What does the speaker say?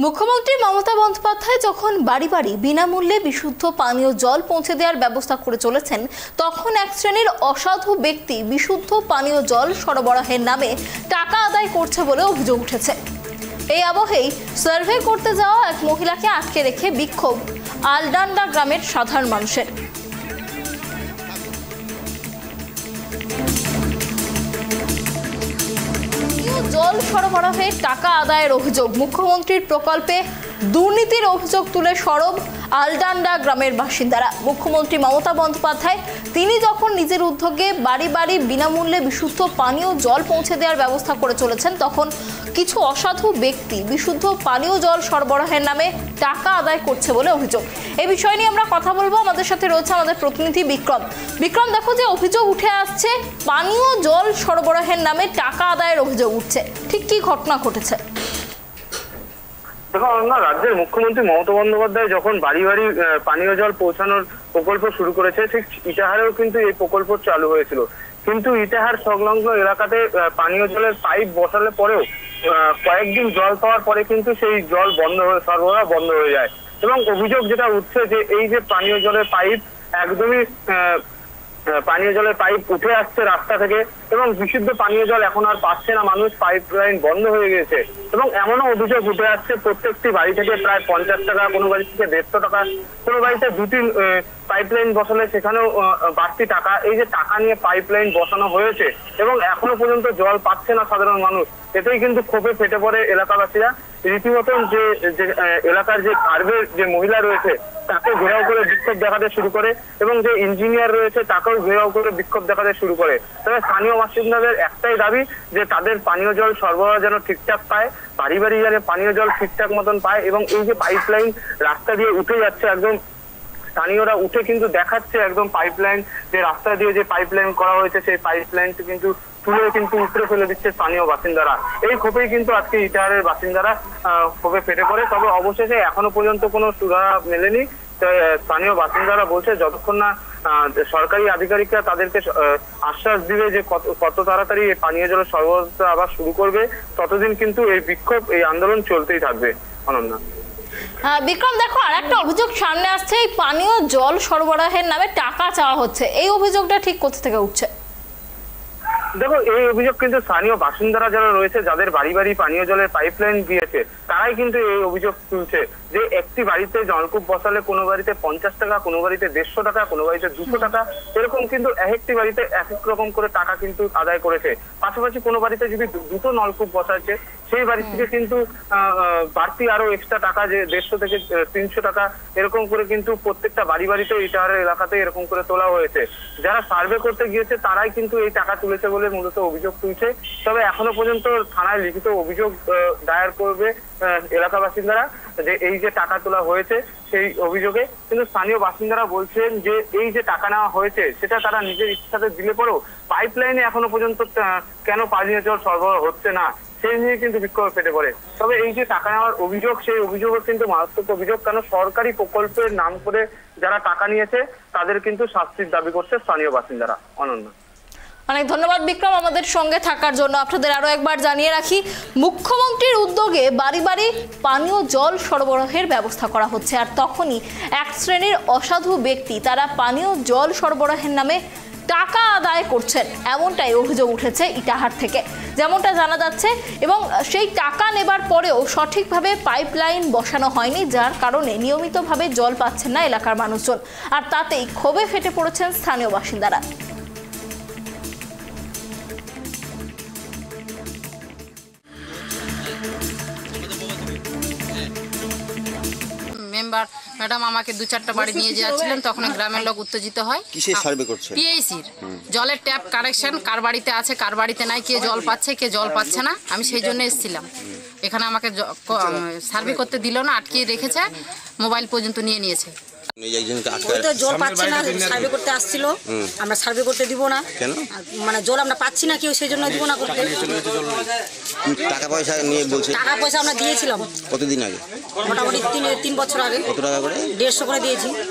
মুখ্যমন্ত্রী মমতা বন্দ্যোপাধ্যায় যখন বাড়ি বাড়ি বিনামূল্যে বিশুদ্ধ পানীয় জল পৌঁছে দেওয়ার ব্যবস্থা করে চলেছেন, তখন এক শ্রেণীর অসাধু ব্যক্তি বিশুদ্ধ পানীয় জল সরবরাহের নামে টাকা আদায় করছে বলে অভিযোগ উঠেছে। এই আবহেই সার্ভে করতে যাওয়া এক মহিলাকে আটকে রেখে বিক্ষোভ আলডান্ডা গ্রামের সাধারণ মানুষের। জল সরবরাহে টাকা আদায়ের অভিযোগ, মুখ্যমন্ত্রীর প্রকল্পে দুর্নীতির অভিযোগ তুলে সরব আলডান্ডা গ্রামের বাসিন্দারা। মুখ্যমন্ত্রী মমতা বন্দ্যোপাধ্যায় তিনি যখন নিজের উদ্যোগে বাড়ি বাড়ি বিনামূল্যে বিশুদ্ধ পানীয় জল পৌঁছে দেওয়ার ব্যবস্থা করে চলেছেন, তখন কিছু অসাধু ব্যক্তি বিশুদ্ধ পানীয় জল সরবরাহের নামে টাকা আদায় করছে বলে অভিযোগ। এই বিষয় নিয়ে আমরা কথা বলবো। আমাদের সাথে রয়েছে আমাদের প্রতিনিধি বিক্রম। বিক্রম, দেখো যে অভিযোগ উঠে আসছে, পানীয় জল সরবরাহের নামে টাকা আদায়ের অভিযোগ উঠছে, ঠিক কি ঘটনা ঘটেছে? দেখো না, রাজ্যের মুখ্যমন্ত্রী মমতা বন্দ্যোপাধ্যায় যখন বাড়ি বাড়ি পানীয় জল পৌঁছানোর প্রকল্প শুরু করেছে, ঠিক ইটাহারেও কিন্তু এই প্রকল্প চালু হয়েছিল। কিন্তু ইটাহার সংলগ্ন এলাকাতে পানীয় জলের পাইপ বসালে পরেও কয়েকদিন জল পাওয়ার পরে কিন্তু সেই জল সরবরাহ বন্ধ হয়ে যায়। এবং অভিযোগ যেটা উঠছে যে এই যে পানীয় জলের পাইপ একদমই পানীয় জলের পাইপ উঠে আসছে রাস্তা থেকে, এবং বিশুদ্ধ পানীয় জল এখন আর পাচ্ছে না মানুষ, পাইপ লাইন বন্ধ হয়ে গেছে। এবং এমনও অভিযোগ উঠে আসছে প্রত্যেকটি বাড়ি থেকে প্রায় 50 টাকা, কোনো বাড়ি থেকে 150 টাকা, কোনো বাড়িতে দুটি পাইপ লাইন বসালে সেখানেও বাড়তি টাকা। এই যে টাকা নিয়ে পাইপ লাইন বসানো হয়েছে এবং এখনো পর্যন্ত জল পাচ্ছে না সাধারণ মানুষ, এতেই কিন্তু ক্ষোভে ফেটে পড়ে এলাকাবাসীরা। রীতিমতন যে এলাকার যে সার্ভে যে মহিলা রয়েছে তাকে ঘেরাও করে বিক্ষোভ দেখাতে শুরু করে, এবং যে ইঞ্জিনিয়ার রয়েছে তাকেও ঘেরাও করে বিক্ষোভ দেখাতে শুরু করে। তবে স্থানীয় বাসিন্দাদের একটাই দাবি যে তাদের পানীয় জল সরবরাহ যেন ঠিকঠাক পায়, বাড়ি বাড়ি যেন পানীয় জল ঠিকঠাক মতন পায়। এবং এই যে পাইপ লাইন রাস্তা দিয়ে উঠে যাচ্ছে, একদম স্থানীয়রা উঠে কিন্তু দেখাচ্ছে একদম পাইপ লাইন, যে রাস্তা দিয়ে যে পাইপ লাইন করা হয়েছে সেই পাইপ লাইনটি কিন্তু তুলে কিন্তু উপরে ফেলে দিচ্ছে স্থানীয় বাসিন্দারা। এই ক্ষোভেই কিন্তু আজকে ইটাহারের বাসিন্দারা ক্ষোভে ফেটে পড়ে। তবে অবশেষে এখনো পর্যন্ত কোনো সুরাহা মেলেনি। স্থানীয় বাসিন্দারা বলছে যতক্ষণ না সরকারি আধিকারিকরা তাদেরকে আশ্বাস দিবে যে কত তাড়াতাড়ি এই পানীয় জলের সরবরাহ আবার শুরু করবে, ততদিন কিন্তু এই বিক্ষোভ, এই আন্দোলন চলতেই থাকবে। অনন্যা। বিক্রম, দেখো আর একটা অভিযোগ সামনে আসছে, এই পানীয় জল সরবরাহের নামে টাকা চাওয়া হচ্ছে, এই অভিযোগটা ঠিক কোথা থেকে উঠছে? দেখো, এই অভিযোগ কিন্তু স্থানীয় বাসিন্দারা যারা রয়েছে, যাদের বাড়ি বাড়ি পানীয় জলের পাইপ লাইন দিয়েছে, তারাই কিন্তু এই অভিযোগ তুলছে যে একটি বাড়িতে নলকূপ বসালে কোনো বাড়িতে 50 টাকা, কোনো বাড়িতে 150 টাকা, কোনো বাড়িতে 200 টাকা, এরকম কিন্তু এক একটি বাড়িতে এক এক রকম করে টাকা কিন্তু আদায় করেছে। পাশাপাশি কোনো বাড়িতে যদি দুটো নলকূপ বসাচ্ছে, সেই বাড়ি থেকে কিন্তু বাড়তি আরো এক্সট্রা টাকা, যে 150 থেকে 300 টাকা, এরকম করে কিন্তু প্রত্যেকটা বাড়ি বাড়িতে ইটাহারের এলাকাতে এরকম করে তোলা হয়েছে। যারা সার্ভে করতে গিয়েছে তারাই কিন্তু এই টাকা তুলেছে বলে মূলত অভিযোগ তুলছে। তবে এখনো পর্যন্ত থানায় লিখিত অভিযোগ দায়ের করবে এলাকা বাসিন্দারা, যে এই যে টাকা তোলা হয়েছে সেই অভিযোগে। কিন্তু স্থানীয় বাসিন্দারা বলছেন যে এই যে টাকা নেওয়া হয়েছে সেটা তারা নিজের ইচ্ছাতে দিলে পরেও পাইপ লাইনে এখনো পর্যন্ত কেন পানীয় জল সরবরাহ হচ্ছে না, সেই নিয়ে কিন্তু বিক্ষোভ ফেটে পড়ে। তবে এই যে টাকা নেওয়ার অভিযোগ, সেই অভিযোগও কিন্তু মারাত্মক অভিযোগ, কেন সরকারি প্রকল্পের নাম করে যারা টাকা নিয়েছে তাদের কিন্তু শাস্তির দাবি করছে স্থানীয় বাসিন্দারা। অনন্য। অনেক ধন্যবাদ বিক্রম আমাদের সঙ্গে থাকার জন্য। আপনাদের আরো একবার জানিয়ে রাখি, মুখ্যমন্ত্রীর উদ্যোগে বাড়ি বাড়ি পানীয় জল সরবরাহের ব্যবস্থা করা হচ্ছে, আর তখনই এক শ্রেণীর অসাধু ব্যক্তি তারা পানীয় জল সরবরাহের নামে টাকা আদায় করছেন, এমনটাই অভিযোগ উঠেছে ইটাহার থেকে, যেমনটা জানা যাচ্ছে। এবং সেই টাকা নেবার পরেও সঠিকভাবে পাইপলাইন বসানো হয়নি, যার কারণে নিয়মিতভাবে জল পাচ্ছেন না এলাকার মানুষজন, আর তাতেই ক্ষোভে ফেটে পড়েছেন স্থানীয় বাসিন্দারা। মেম্বার ম্যাডাম আমাকে 2-4টা বাড়ি নিয়ে যাচ্ছিলেন, তখন গ্রামের লোক উত্তেজিত হয়। কিসের সার্ভে করছে? পিএইচির জলের ট্যাপ কানেকশন কার বাড়িতে আছে কার বাড়িতে নাই, কে জল পাচ্ছে কে জল পাচ্ছে না, আমি সেই জন্য এসেছিলাম। এখানে আমাকে সার্ভে করতে দিল না, আটকিয়ে রেখেছে, মোবাইল পর্যন্ত নিয়ে নিয়েছে। জল পাচ্ছে না, সার্ভে করতে আসছিল, আমরা সার্ভে করতে দিব না। কেন? মানে জল আমরা পাচ্ছি না কেউ, সেই জন্য দিব না করতে। টাকা পয়সা নিয়ে বলছে? টাকা পয়সা আমরা দিয়েছিলাম। কতদিন আগে? মোটামুটি 3 বছর আগে। কত টাকা করে? 150 করে দিয়েছি।